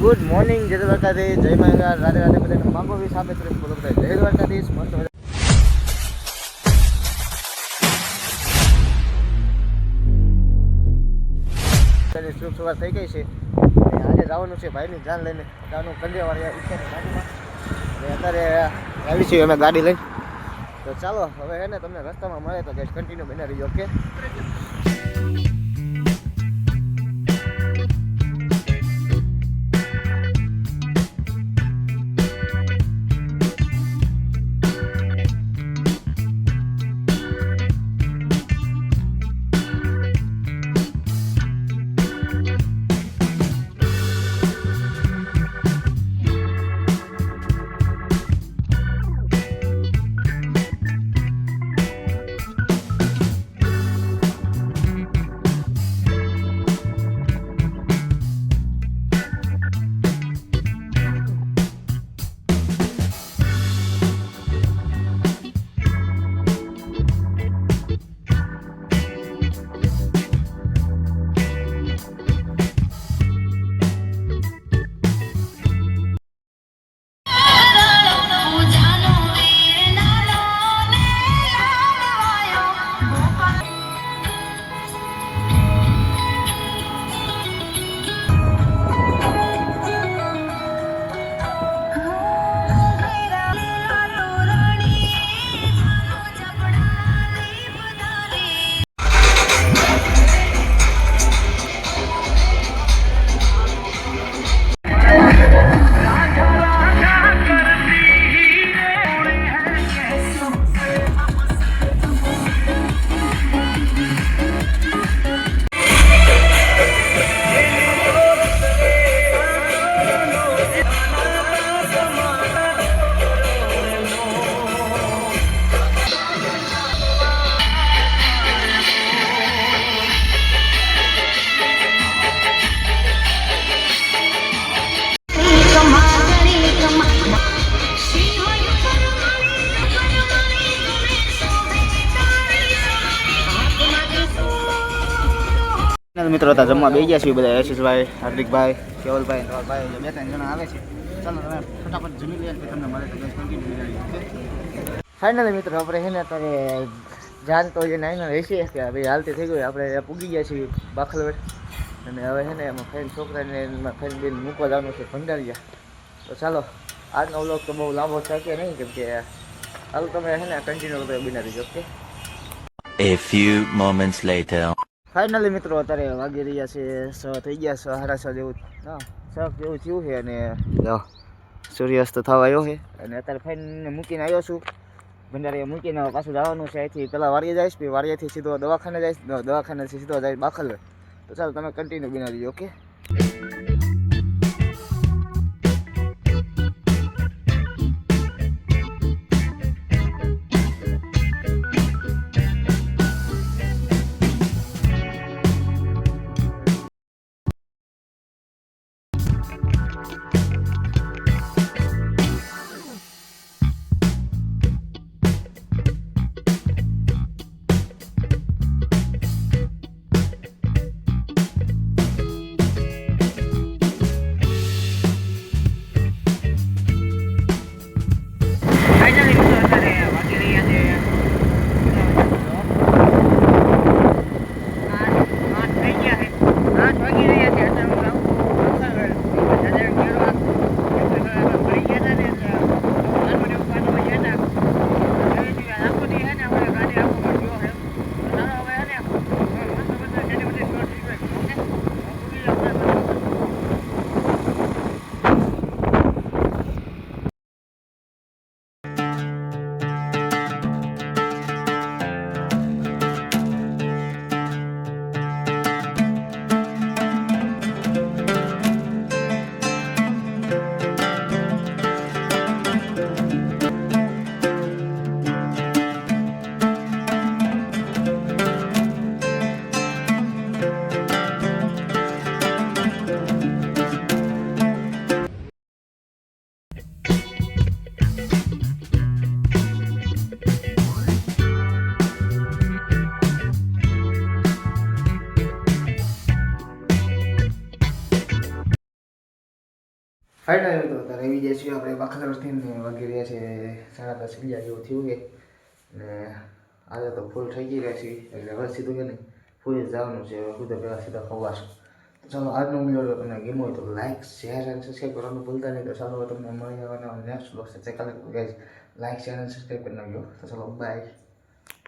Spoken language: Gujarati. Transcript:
ગુડ મોર્નિંગ, જય દ્વારકાધીશ, જય મહારાજ, રાધે રાધે બધાને માંગો વીસ આપે સુરેશ બોલો બધા જય દ્વારકાધીશ. મસ્ત મજા શુભ સવાર થઈ ગઈ છે. આજે જવાનું છે ભાઈની જાન લઈને જવાનું કંડિયાવાળી ઈચ્છાની ગાડીમાં. અત્યારે આવી છીએ અમે ગાડી લઈને. તો ચાલો હવે હે ને તમને રસ્તામાં મળે તો ગેસ કન્ટિન્યુ બની રહીજો. ઓકે. મિત્રો હતા જમવા બેસી ગયા છીએ બધા. યશભાઈ, હાર્દિકભાઈ, કેવલભાઈ, ધવલભાઈ, બે ત્રણ જણા આવે છે. ચાલો તમે ફટાફટ જમી લઈએ કે તમને મળે તો ફાઇનલી મિત્રો આપણે છે ને અત્યારે જાન તો જે નાઈને રહેશે કે ભાઈ હાલતી થઈ ગઈ. આપણે પૂગી ગયા છીએ બાખલવેડ અને હવે છે ને એમાં ફ્રેન્ડ છોકરાને એમાં ફ્રેન્ડ બેન મૂકવા જવાનું છે ભંડારીયા. તો ચાલો આજનો વ્લોગ તો બહુ લાંબો થશે નહીં કેમ કે હાલ તમે છે ને કન્ટિન્યુ બનાવી દો. Okay. A few moments later. Finally મિત્રો અત્યારે વાગી રહ્યા છે 6 થઈ ગયા, 6:30 જેવું. ના 6 જેવું થયું છે અને સૂર્યાસ્ત થવા આવ્યો છે. અને અત્યારે ફાઇનને મૂકીને આવ્યો છું ભંડારીએ મૂકીને પાછું જવાનું છે. અહીંથી પહેલાં વાડીએ જઈશ, પછી વાડીએથી સીધો દવાખાને જઈશ, દવાખાનેથી સીધો જાય બાખલવેડ. તો ચાલો તમે કન્ટિન્યુ બનાવી દો. ઓકે. ફાઇનલ તો અત્યારે એવી જાય છે આપણે બાખલરથી વાગી રહ્યા છે 10:30 જેવું થયું છે ને આજે તો ફૂલ થઈ ગઈ રહ્યા છે એટલે હવે સીધું કે નહીં ફૂલ જવાનું છે હવે ખુદ પહેલાં સીધા ખવાશું તો ચાલો આજનો વિડીયો તમને ગમ્યો હોય તો લાઇક શેર અને સબસ્ક્રાઈબ કરવાનું ભૂલતા નહીં તો ચાલો તમને મળી આવવાના નેક્સ્ટ બ્લોગ છે કાલે લાઇક શેર અને સબસ્ક્રાઈબ કરી નાખજો તો ચાલો બાય